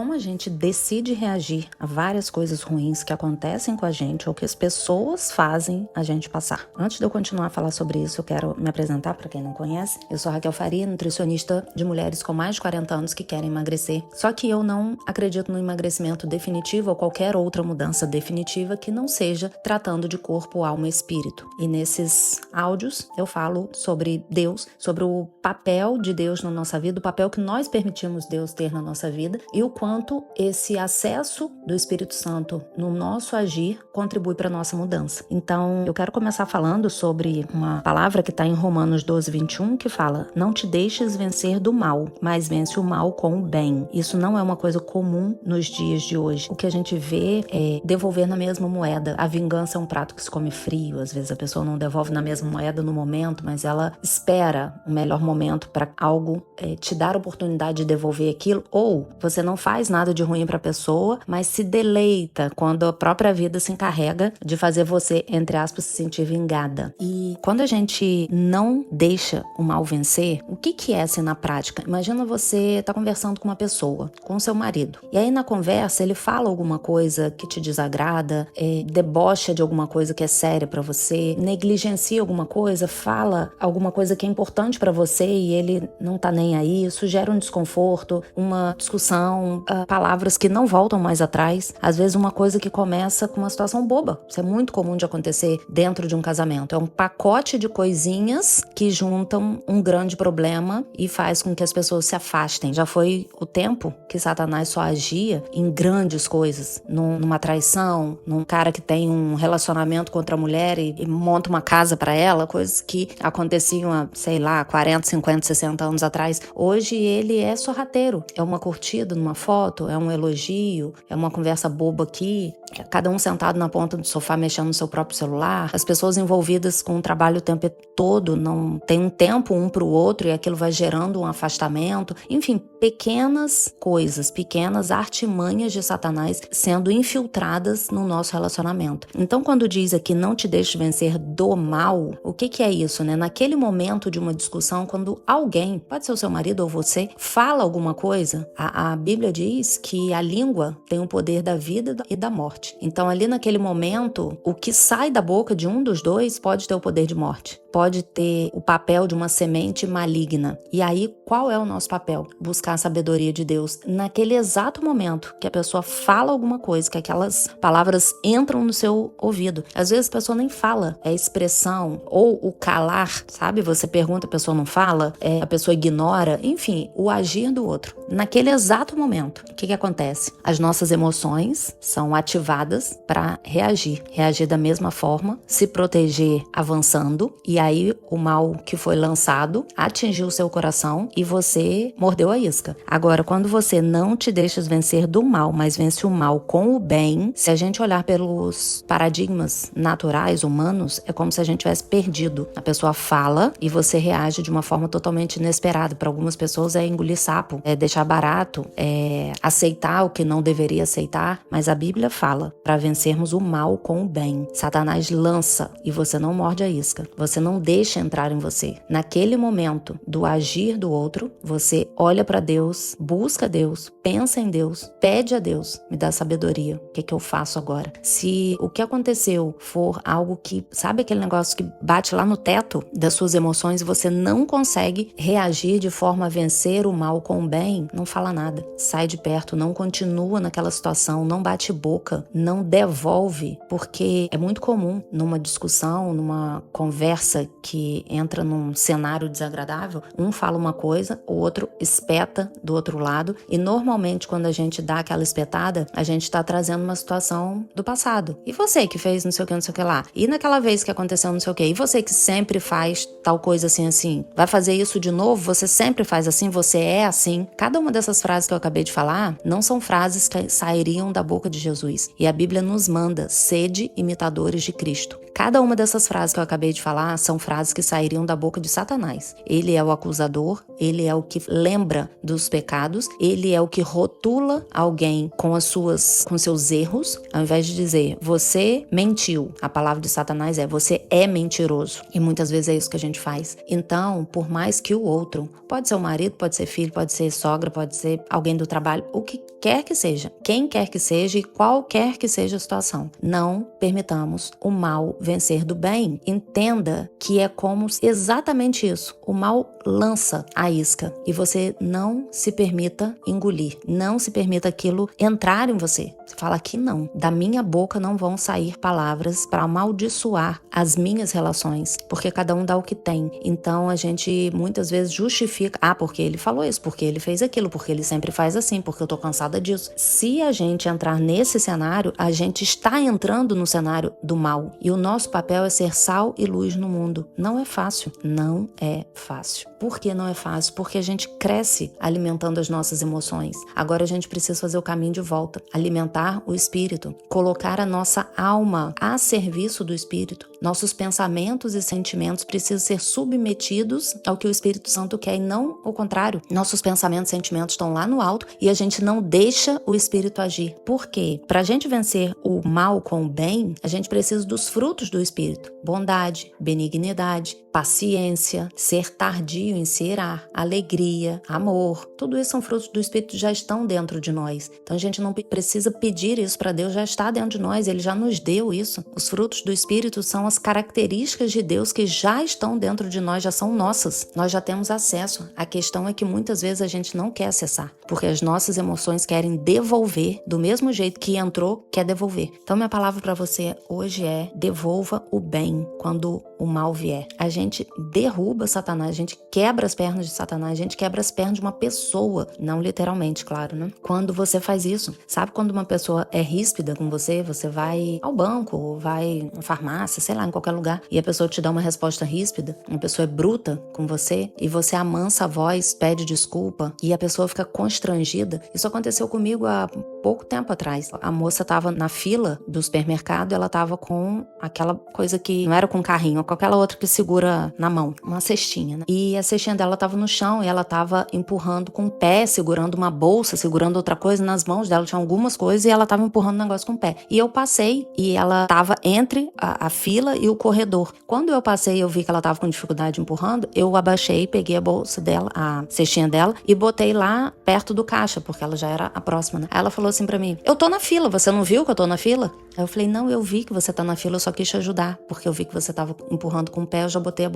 como a gente decide reagir a várias coisas ruins que acontecem com a gente ou que as pessoas fazem a gente passar. Antes de eu continuar a falar sobre isso, eu quero me apresentar para quem não conhece. Eu sou Raquel Faria, nutricionista de mulheres com mais de 40 anos que querem emagrecer. Só que eu não acredito no emagrecimento definitivo ou qualquer outra mudança definitiva que não seja tratando de corpo, alma e espírito. E nesses áudios eu falo sobre Deus, sobre o papel de Deus na nossa vida, o papel que nós permitimos Deus ter na nossa vida e o quanto esse acesso do Espírito Santo no nosso agir contribui para a nossa mudança. Então, eu quero começar falando sobre uma palavra que está em Romanos 12:21, que fala: não te deixes vencer do mal, mas vence o mal com o bem. Isso não é uma coisa comum nos dias de hoje. O que a gente vê é devolver na mesma moeda. A vingança é um prato que se come frio. Às vezes a pessoa não devolve na mesma moeda no momento, mas ela espera o melhor momento para algo te dar a oportunidade de devolver aquilo, ou você não faz nada de ruim para a pessoa, mas se deleita quando a própria vida se encarrega de fazer você, entre aspas, se sentir vingada. E quando a gente não deixa o mal vencer, o que é assim na prática? Imagina você tá conversando com uma pessoa, com seu marido, e aí na conversa ele fala alguma coisa que te desagrada, debocha de alguma coisa que é séria para você, negligencia alguma coisa, fala alguma coisa que é importante para você e ele não tá nem aí, isso gera um desconforto, uma discussão, palavras que não voltam mais atrás. Às vezes uma coisa que começa com uma situação boba. Isso é muito comum de acontecer dentro de um casamento. É um pacote de coisinhas que juntam um grande problema e faz com que as pessoas se afastem. Já foi o tempo que Satanás só agia em grandes coisas, numa traição, num cara que tem um relacionamento com outra mulher e monta uma casa para ela, coisas que aconteciam há, sei lá, 40, 50, 60 anos atrás. Hoje ele é sorrateiro. É uma curtida numa foto, é um elogio, é uma conversa boba aqui, cada um sentado na ponta do sofá mexendo no seu próprio celular. As pessoas envolvidas com o trabalho o tempo todo não tem um tempo um pro outro e aquilo vai gerando um afastamento. Enfim, pequenas coisas, pequenas artimanhas de Satanás sendo infiltradas no nosso relacionamento. Então, quando diz aqui não te deixe vencer do mal, o que é isso, né? Naquele momento de uma discussão, quando alguém, pode ser o seu marido ou você, fala alguma coisa, a Bíblia diz que a língua tem o poder da vida e da morte. Então, ali naquele momento, o que sai da boca de um dos dois pode ter o poder de morte. Pode ter o papel de uma semente maligna. E aí, qual é o nosso papel? Buscar a sabedoria de Deus. Naquele exato momento que a pessoa fala alguma coisa, que aquelas palavras entram no seu ouvido. Às vezes a pessoa nem fala, é expressão ou o calar, sabe? Você pergunta, a pessoa não fala, a pessoa ignora, enfim, o agir do outro. Naquele exato momento, o que acontece? As nossas emoções são ativadas para reagir da mesma forma, se proteger avançando, e aí o mal que foi lançado atingiu o seu coração e você mordeu a isca. Agora, quando você não te deixa vencer do mal, mas vence o mal com o bem, se a gente olhar pelos paradigmas naturais, humanos, é como se a gente tivesse perdido. A pessoa fala e você reage de uma forma totalmente inesperada. Para algumas pessoas é engolir sapo, é deixar barato, é aceitar o que não deveria aceitar, mas a Bíblia fala para vencermos o mal com o bem. Satanás lança e você não morde a isca. Você não deixa entrar em você. Naquele momento do agir do outro, você olha para Deus, busca Deus, pensa em Deus, pede a Deus, me dá sabedoria. O que eu faço agora? Se o que aconteceu for algo que, sabe aquele negócio que bate lá no teto das suas emoções e você não consegue reagir de forma a vencer o mal com o bem, não fala nada. Sai de perto, não continua naquela situação, não bate boca, não devolve, porque é muito comum numa discussão, numa conversa que entra num cenário desagradável, um fala uma coisa, o outro espeta do outro lado e normalmente quando a gente dá aquela espetada, a gente está trazendo uma situação do passado. E você que fez não sei o que, não sei o que lá? E naquela vez que aconteceu não sei o que? E você que sempre faz tal coisa assim? Vai fazer isso de novo? Você sempre faz assim? Você é assim? Cada uma dessas frases que eu acabei de falar não são frases que sairiam da boca de Jesus. E a Bíblia nos manda: sede imitadores de Cristo. Cada uma dessas frases que eu acabei de falar são são frases que sairiam da boca de Satanás. Ele é o acusador, ele é o que lembra dos pecados, ele é o que rotula alguém com seus erros, ao invés de dizer, você mentiu. A palavra de Satanás é, você é mentiroso. E muitas vezes é isso que a gente faz. Então, por mais que o outro, pode ser o marido, pode ser filho, pode ser sogra, pode ser alguém do trabalho, o que quer que seja, quem quer que seja e qualquer que seja a situação, não permitamos o mal vencer do bem. Entenda que é como exatamente isso. O mal lança a isca e você não se permita engolir, não se permita aquilo entrar em você. Você fala que não, da minha boca não vão sair palavras para amaldiçoar as minhas relações, porque cada um dá o que tem. Então a gente muitas vezes justifica, porque ele falou isso, porque ele fez aquilo, porque ele sempre faz assim, porque eu tô cansada disso. Se a gente entrar nesse cenário, a gente está entrando no cenário do mal, e o nosso papel é ser sal e luz no mundo. Não é fácil, não é fácil. Por que não é fácil? Porque a gente cresce alimentando as nossas emoções. Agora a gente precisa fazer o caminho de volta, alimentar o espírito, colocar a nossa alma a serviço do espírito. Nossos pensamentos e sentimentos precisam ser submetidos ao que o Espírito Santo quer e não o contrário. Nossos pensamentos e sentimentos estão lá no alto e a gente não deixa o espírito agir. Por quê? Para a gente vencer o mal com o bem, a gente precisa dos frutos do espírito. Bondade, benignidade, paciência, ser tardio em se irar, alegria, amor. Tudo isso são frutos do espírito que já estão dentro de nós. Então a gente não precisa pedir isso para Deus, já está dentro de nós, ele já nos deu isso. Os frutos do espírito são as características de Deus que já estão dentro de nós, já são nossas. Nós já temos acesso. A questão é que muitas vezes a gente não quer acessar, porque as nossas emoções querem devolver do mesmo jeito que entrou, quer devolver. Então minha palavra para você hoje é: devolva o bem quando o mal vier. A gente derruba Satanás, a gente quebra as pernas de Satanás, a gente quebra as pernas de uma pessoa, não literalmente, claro, né? Quando você faz isso, sabe quando uma pessoa é ríspida com você, você vai ao banco, ou vai na farmácia, sei lá, em qualquer lugar, e a pessoa te dá uma resposta ríspida, uma pessoa é bruta com você, e você amansa a voz, pede desculpa, e a pessoa fica constrangida. Isso aconteceu comigo há pouco tempo atrás. A moça tava na fila do supermercado, ela tava com aquela coisa que não era com carrinho, com aquela outra que segura na mão, uma cestinha, né? E a cestinha dela tava no chão e ela tava empurrando com o pé, segurando uma bolsa, segurando outra coisa nas mãos dela, tinha algumas coisas e ela tava empurrando o negócio com o pé. E eu passei e ela tava entre a fila e o corredor. Quando eu passei e eu vi que ela tava com dificuldade empurrando, eu abaixei, peguei a bolsa dela, a cestinha dela e botei lá perto do caixa, porque ela já era a próxima, né? Aí ela falou assim pra mim: eu tô na fila, você não viu que eu tô na fila? Aí eu falei: não, eu vi que você tá na fila, eu só quis te ajudar, porque eu vi que você tava empurrando com o pé, eu já botei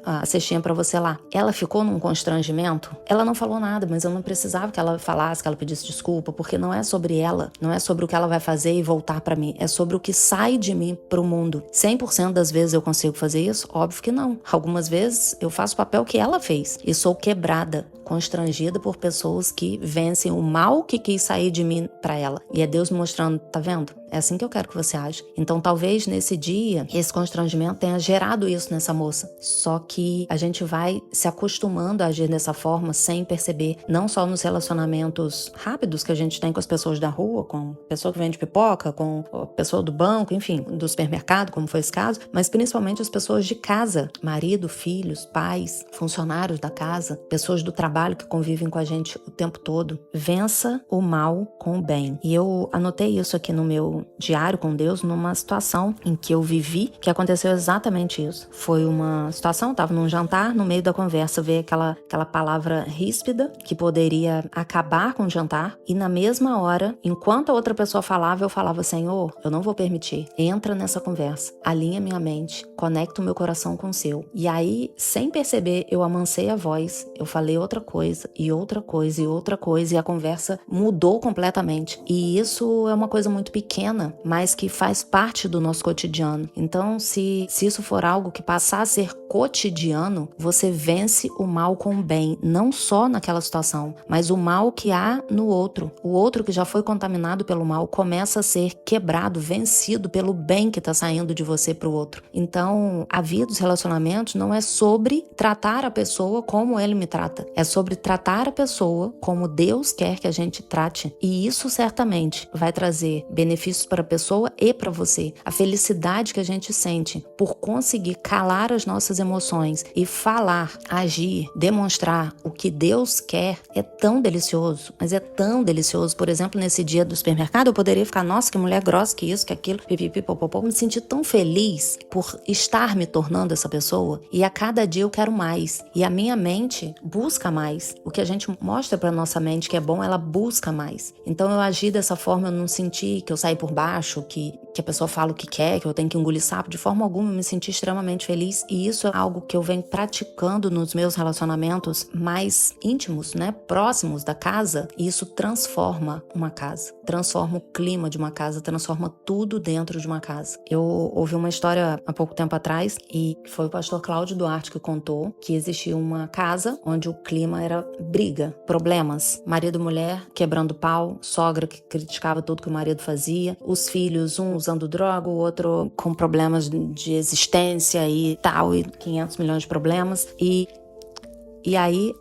a cestinha pra você lá. Ela ficou num constrangimento, ela não falou nada, mas eu não precisava que ela falasse, que ela pedisse desculpa, porque não é sobre ela, não é sobre o que ela vai fazer e voltar pra mim, é sobre o que sai de mim pro mundo. 100% das vezes eu consigo fazer isso? Óbvio que não. Algumas vezes eu faço o papel que ela fez e sou quebrada, constrangida por pessoas que vencem o mal que quis sair de mim pra ela. E é Deus me mostrando, tá vendo? É assim que eu quero que você age. Então talvez nesse dia, esse constrangimento tenha gerado isso nessa moça. Só que a gente vai se acostumando a agir dessa forma sem perceber, não só nos relacionamentos rápidos que a gente tem com as pessoas da rua, com a pessoa que vende pipoca, com a pessoa do banco, enfim, do supermercado, como foi esse caso, mas principalmente as pessoas de casa, marido, filhos, pais, funcionários da casa, pessoas do trabalho que convivem com a gente o tempo todo. Vença o mal com o bem. E eu anotei isso aqui no meu diário com Deus, numa situação em que eu vivi, que aconteceu exatamente isso. Foi uma situação, eu tava num jantar, no meio da conversa veio aquela palavra ríspida que poderia acabar com o jantar, e na mesma hora, enquanto a outra pessoa falava, eu falava: Senhor, eu não vou permitir, entra nessa conversa, alinha minha mente, conecta o meu coração com o seu. E aí, sem perceber, eu amansei a voz, eu falei outra coisa, e outra coisa, e outra coisa, e a conversa mudou completamente. E isso é uma coisa muito pequena, mas que faz parte do nosso cotidiano. Então, se isso for algo que passar a ser cotidiano, você vence o mal com o bem, não só naquela situação, mas o mal que há no outro. O outro que já foi contaminado pelo mal começa a ser quebrado, vencido pelo bem que está saindo de você para o outro. Então, a vida dos relacionamentos não é sobre tratar a pessoa como ele me trata, é sobre tratar a pessoa como Deus quer que a gente trate. E isso certamente vai trazer benefícios Deus para a pessoa e para você. A felicidade que a gente sente por conseguir calar as nossas emoções e falar, agir, demonstrar o que Deus quer é tão delicioso, mas é tão delicioso. Por exemplo, nesse dia do supermercado, eu poderia ficar, nossa, que mulher grossa, que isso, que aquilo, pipipi, popopó. Me senti tão feliz por estar me tornando essa pessoa, e a cada dia eu quero mais. E a minha mente busca mais. O que a gente mostra pra nossa mente que é bom, ela busca mais. Então eu agi dessa forma, eu não senti que eu saí por baixo, que a pessoa fala o que quer, que eu tenho que engolir sapo. De forma alguma, eu me senti extremamente feliz. E isso é algo que eu venho praticando nos meus relacionamentos mais íntimos, né? Próximos da casa. E isso transforma uma casa. Transforma o clima de uma casa, transforma tudo dentro de uma casa. Eu ouvi uma história há pouco tempo atrás, e foi o pastor Cláudio Duarte que contou que existia uma casa onde o clima era briga, problemas, marido e mulher quebrando pau, sogra que criticava tudo que o marido fazia, os filhos, um usando droga, o outro com problemas de existência e tal, e 500 milhões de problemas. E aí,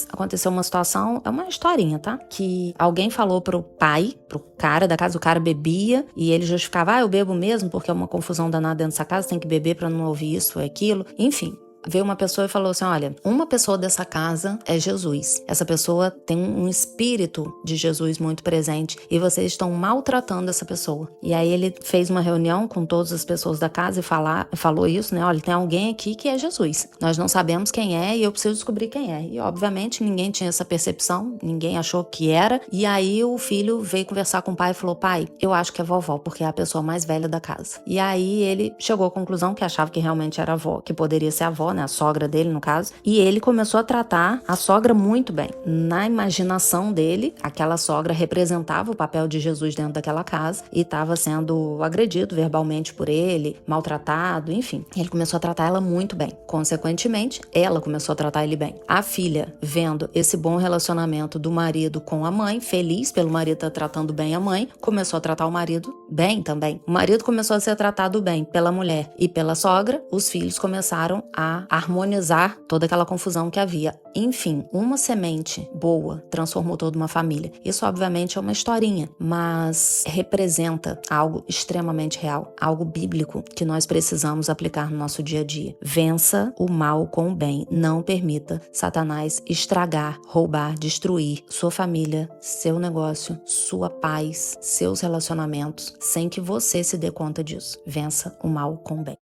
aconteceu uma situação, é uma historinha, tá? Que alguém falou pro pai, pro cara da casa, o cara bebia, e ele justificava, eu bebo mesmo, porque é uma confusão danada dentro dessa casa, tem que beber pra não ouvir isso ou aquilo. Enfim, veio uma pessoa e falou assim, olha, uma pessoa dessa casa é Jesus. Essa pessoa tem um espírito de Jesus muito presente e vocês estão maltratando essa pessoa. E aí ele fez uma reunião com todas as pessoas da casa e falou isso, né? Olha, tem alguém aqui que é Jesus. Nós não sabemos quem é e eu preciso descobrir quem é. E obviamente ninguém tinha essa percepção, ninguém achou que era. E aí o filho veio conversar com o pai e falou, pai, eu acho que é vovó, porque é a pessoa mais velha da casa. E aí ele chegou à conclusão que achava que realmente era a avó, que poderia ser a avó, né, a sogra dele no caso, e ele começou a tratar a sogra muito bem. Na imaginação dele, aquela sogra representava o papel de Jesus dentro daquela casa e estava sendo agredido verbalmente por ele, maltratado, enfim. Ele começou a tratar ela muito bem. Consequentemente, ela começou a tratar ele bem. A filha, vendo esse bom relacionamento do marido com a mãe, feliz pelo marido estar tratando bem a mãe, começou a tratar o marido bem também. O marido começou a ser tratado bem pela mulher e pela sogra, os filhos começaram a harmonizar toda aquela confusão que havia. Enfim, uma semente boa transformou toda uma família. Isso, obviamente, é uma historinha, mas representa algo extremamente real, algo bíblico que nós precisamos aplicar no nosso dia a dia. Vença o mal com o bem. Não permita Satanás estragar, roubar, destruir sua família, seu negócio, sua paz, seus relacionamentos, sem que você se dê conta disso. Vença o mal com o bem.